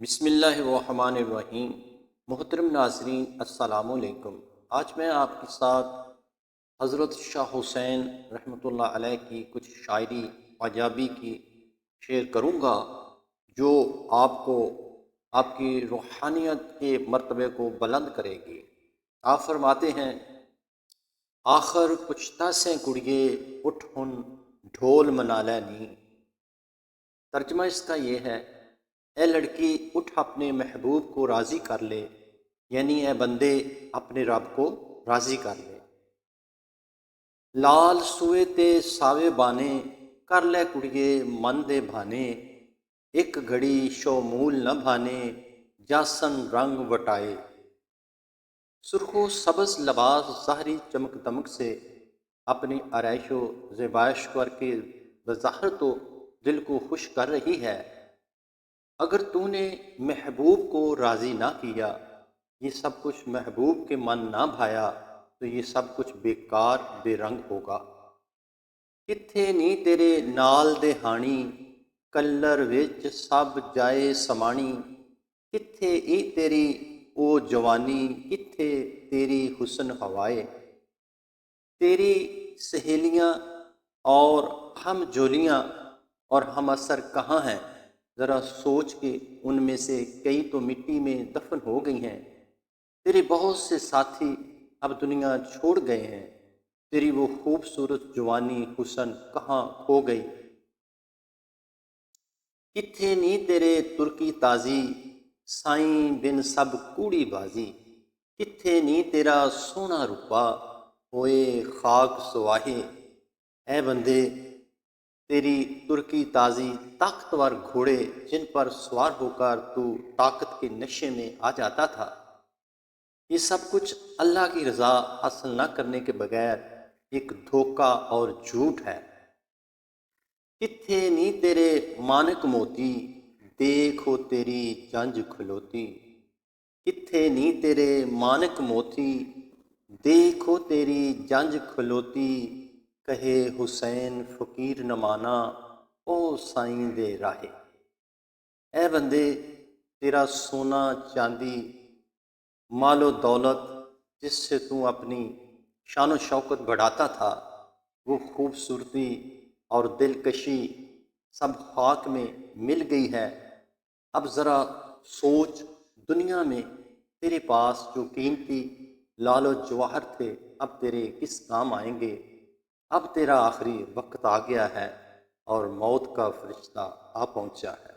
بسم اللہ الرحمن الرحیم۔ محترم ناظرین، السلام علیکم۔ آج میں آپ کے ساتھ حضرت شاہ حسین رحمۃ اللہ علیہ کی کچھ شاعری پنجابی کی شیئر کروں گا جو آپ کو آپ کی روحانیت کے مرتبے کو بلند کرے گی۔ آپ فرماتے ہیں: آخر کچھ تاسیں کڑیے اٹھ ہن ڈھول منا لے نی۔ ترجمہ اس کا یہ ہے: اے لڑکی، اٹھ اپنے محبوب کو راضی کر لے، یعنی اے بندے اپنے رب کو راضی کر لے۔ لال سوئے تے ساوے بانے، کر لے کڑیے من دے بھانے۔ ایک گھڑی شومول نہ بھانے، جاسن رنگ وٹائے۔ سرخ و سبز لباس ظاہری چمک دمک سے اپنی آرائش و زیبائش کر کے بظاہر تو دل کو خوش کر رہی ہے۔ اگر تو نے محبوب کو راضی نہ کیا، یہ سب کچھ محبوب کے من نہ بھایا، تو یہ سب کچھ بیکار بے رنگ ہوگا۔ کتھے نی تیرے نال دے ہانی، کلر وچ سب جائے سمانی۔ کتھے ای تیری او جوانی، کتھے تیری حسن ہوائے۔ تیری سہیلیاں اور ہم جولیاں اور ہم اثر کہاں ہیں؟ ذرا سوچ کے، ان میں سے کئی تو مٹی میں دفن ہو گئی ہیں۔ تیرے بہت سے ساتھی اب دنیا چھوڑ گئے ہیں۔ تیری وہ خوبصورت جوانی حسن کہاں کھو گئی؟ کتھے نی تیرے ترکی تازی، سائیں بن سب کوڑی بازی۔ کتھے نی تیرا سونا روپا، ہوئے خاک سواہے۔ اے بندے، تیری ترکی تازی طاقتور گھوڑے جن پر سوار ہو کر تو طاقت کے نشے میں آ جاتا تھا، یہ سب کچھ اللہ کی رضا حاصل نہ کرنے کے بغیر ایک دھوکہ اور جھوٹ ہے۔ کتھے نی تیرے مانک موتی، دیکھو تیری جنج کھلوتی۔ کتھے نی تیرے مانک موتی، دیکھو تیری جنج کھلوتی۔ کہے حسین فقیر نہ مانا، او سائیں دے راہے۔ اے بندے، تیرا سونا چاندی، مال و دولت جس سے تو اپنی شان و شوکت بڑھاتا تھا، وہ خوبصورتی اور دلکشی سب خاک میں مل گئی ہے۔ اب ذرا سوچ، دنیا میں تیرے پاس جو قیمتی لال و جواہر تھے، اب تیرے کس کام آئیں گے؟ اب تیرا آخری وقت آ گیا ہے اور موت کا فرشتہ آ پہنچا ہے۔